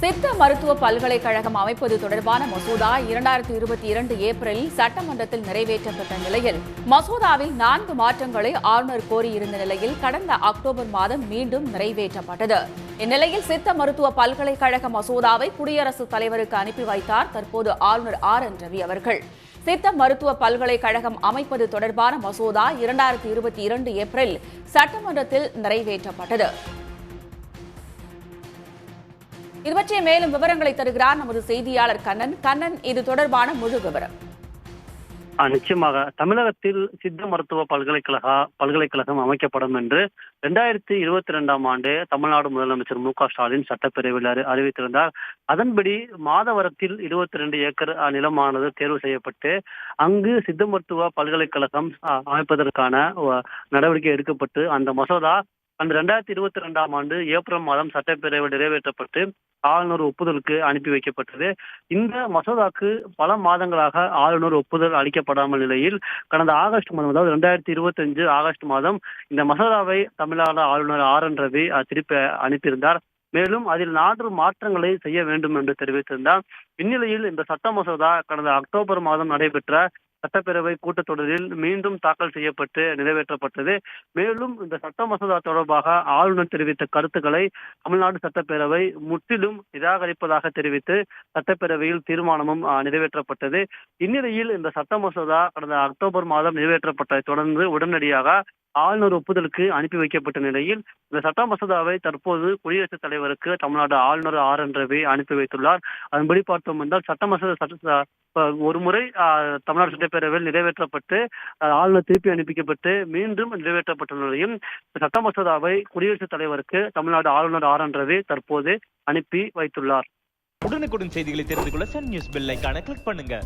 சித்த மருத்துவ பல்கலைக்கழகம் அமைப்பது தொடர்பான மசோதா 2022 ஏப்ரலில் சட்டமன்றத்தில் நிறைவேற்றப்பட்ட நிலையில் மசோதாவில் 4 மாற்றங்களை ஆளுநர் கோரியிருந்த நிலையில் கடந்த அக்டோபர் மாதம் மீண்டும் நிறைவேற்றப்பட்டது. இந்நிலையில் சித்த மருத்துவ பல்கலைக்கழக மசோதாவை குடியரசுத் தலைவருக்கு அனுப்பி வைத்தார் தற்போது ஆளுநர் RN ரவி அவர்கள். சித்த மருத்துவ பல்கலைக்கழகம் அமைப்பது தொடர்பான மசோதா 2022 ஏப்ரலில் சட்டமன்றத்தில் நிறைவேற்றப்பட்டது. இது பற்றிய மேலும் விவரங்களை தருகிறார் நமது செய்தியாளர் கண்ணன். இது தொடர்பான முழு விவரம். நிச்சயமாக தமிழகத்தில் சித்த மருத்துவ பல்கலைக்கழகம் அமைக்கப்படும் என்று 2022 ஆண்டு தமிழ்நாடு முதலமைச்சர் MK ஸ்டாலின் சட்டப்பேரவையில் அறிவித்திருந்தார். அதன்படி மாதவரத்தில் 22 ஏக்கர் நிலமானது தேர்வு செய்யப்பட்டு அங்கு சித்த மருத்துவ பல்கலைக்கழகம் அமைப்பதற்கான நடவடிக்கை எடுக்கப்பட்டு அந்த மசோதா அந்த 2022 ஆண்டு ஏப்ரல் மாதம் சட்டப்பேரவையில் நிறைவேற்றப்பட்டு ஆளுநர் ஒப்புதலுக்கு அனுப்பி வைக்கப்பட்டது. இந்த மசோதாக்கு பல மாதங்களாக ஆளுநர் ஒப்புதல் அளிக்கப்படாமல் நிலையில் கடந்த ஆகஸ்ட் மாதம், அதாவது 2025 ஆகஸ்ட் மாதம் இந்த மசோதாவை தமிழ்நாடு ஆளுநர் RN ரவி திருப்பி அனுப்பியிருந்தார். மேலும் அதில் 4 மாற்றங்களை செய்ய வேண்டும் என்று தெரிவித்திருந்தார். இந்நிலையில் இந்த சட்ட மசோதா கடந்த அக்டோபர் மாதம் நடைபெற்ற சட்டப்பேரவை கூட்டத்தொடரில் மீண்டும் தாக்கல் செய்யப்பட்டு நிறைவேற்றப்பட்டது. மேலும் இந்த சட்ட மசோதா தொடர்பாக ஆளுநர் தெரிவித்த கருத்துக்களை தமிழ்நாடு சட்டப்பேரவை முற்றிலும் நிராகரிப்பதாக தெரிவித்து சட்டப்பேரவையில் தீர்மானமும் நிறைவேற்றப்பட்டது. இந்நிலையில் இந்த சட்ட மசோதா கடந்த அக்டோபர் மாதம் நிறைவேற்றப்பட்டதை தொடர்ந்து உடனடியாக ஆளுநர் ஒப்புதலுக்கு அனுப்பி வைக்கப்பட்ட நிலையில் இந்த சட்ட மசோதாவை தற்போது குடியரசுத் தலைவருக்கு தமிழ்நாடு ஆளுநர் RN ரவி அனுப்பி வைத்துள்ளார். அதன்படி பார்த்தோம் என்றால் சட்ட மசோதா ஒரு முறை தமிழ்நாடு சட்டப்பேரவையில் நிறைவேற்றப்பட்டு ஆளுநர் திருப்பி அனுப்பிக்கப்பட்டு மீண்டும் நிறைவேற்றப்பட்ட நிலையில் சட்ட மசோதாவை குடியரசுத் தலைவருக்கு தமிழ்நாடு ஆளுநர் RN ரவி தற்போது அனுப்பி வைத்துள்ளார். உடனுக்குடன் செய்திகளை தெரிந்து கொள்ள சன் நியூஸ் பெல் ஐகானை கிளிக் பண்ணுங்க.